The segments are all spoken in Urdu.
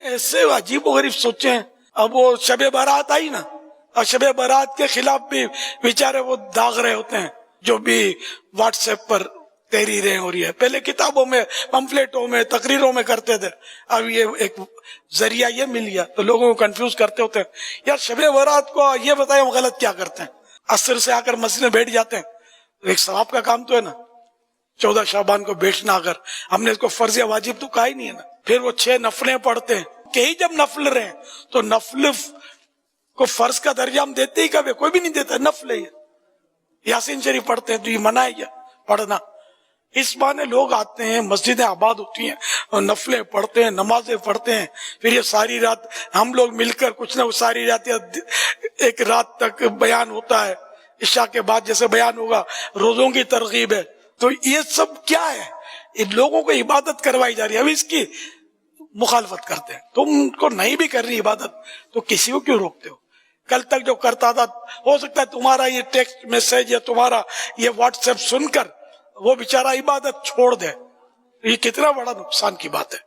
ایسے عجیب و غریب سوچے ہیں. اب وہ شب برات آئی نا، اور شب برات کے خلاف بھی بیچارے وہ داغ رہے ہوتے ہیں جو بھی واٹس ایپ پر تحریریں ہو رہی ہے. پہلے کتابوں میں، پمفلیٹوں میں، تقریروں میں کرتے تھے، اب یہ ایک ذریعہ یہ مل گیا تو لوگوں کو کنفیوز کرتے ہوتے ہیں. یار شب برات کو یہ بتائیں ہم غلط کیا کرتے ہیں؟ عصر سے آ کر مسجد میں بیٹھ جاتے ہیں، ایک ثواب کا کام تو ہے نا. 14 شعبان کو بیٹھنا، اگر ہم نے اس کو فرض یا واجب تو کہا ہی نہیں ہے نا. پھر وہ 6 نفلیں پڑھتے ہیں کہ ہی جب نفل رہے ہیں تو نفل کو فرض کا درجہ ہم دیتے ہی کبھی، کوئی بھی نہیں دیتا. نفل ہے، یاسین شریف پڑھتے ہیں تو یہ منع ہے پڑھنا. اس بہانے لوگ آتے ہیں، مسجدیں آباد ہوتی ہیں اور نفلیں پڑھتے ہیں، نمازیں پڑھتے ہیں. پھر یہ ساری رات ہم لوگ مل کر کچھ نہ ساری رات یا ایک رات تک بیان ہوتا ہے. عشاء کے بعد جیسے بیان ہوگا، روزوں کی ترغیب ہے. تو یہ سب کیا ہے؟ ان لوگوں کو عبادت کروائی جا رہی ہے، اب اس کی مخالفت کرتے ہیں. تم کو نہیں بھی کر رہی عبادت تو کسی کو کیوں روکتے ہو؟ کل تک جو کرتا تھا، ہو سکتا ہے تمہارا یہ ٹیکسٹ میسج یا تمہارا یہ واٹس ایپ سن کر وہ بیچارہ عبادت چھوڑ دے. یہ کتنا بڑا نقصان کی بات ہے.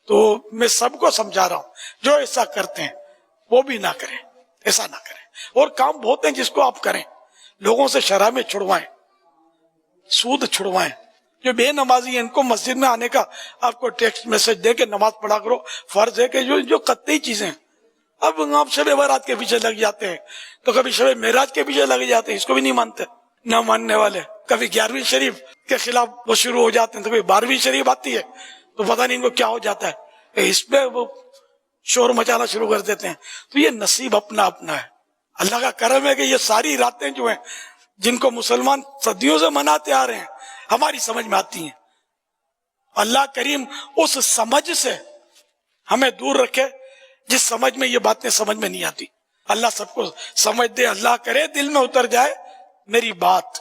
تو میں سب کو سمجھا رہا ہوں، جو ایسا کرتے ہیں وہ بھی نہ کریں، ایسا نہ کریں. اور کام بہت ہیں جس کو آپ کریں. لوگوں سے شرابیں چھڑوائیں، سود چھڑوائیں. جو بے نمازی ہیں ان کو مسجد میں آنے کا آپ کو ٹیکسٹ میسج دے کے نماز پڑھا کرو. فرض ہے کہ جو قطعی چیزیں ہیں. اب آپ شب برات کے پیچھے لگ جاتے ہیں تو کبھی شب معراج کے پیچھے لگ جاتے ہیں، اس کو بھی نہیں مانتے نہ ماننے والے. کبھی 11ویں شریف کے خلاف وہ شروع ہو جاتے ہیں، تو کبھی 12ویں شریف آتی ہے تو پتہ نہیں ان کو کیا ہو جاتا ہے، اس پہ وہ شور مچانا شروع کر دیتے ہیں. تو یہ نصیب اپنا اپنا ہے. اللہ کا کرم ہے کہ یہ ساری راتیں جو ہیں جن کو مسلمان صدیوں سے مناتے آ رہے ہیں ہماری سمجھ میں آتی ہیں. اللہ کریم اس سمجھ سے ہمیں دور رکھے جس سمجھ میں یہ باتیں سمجھ میں نہیں آتی. اللہ سب کو سمجھ دے. اللہ کرے دل میں اتر جائے میری بات.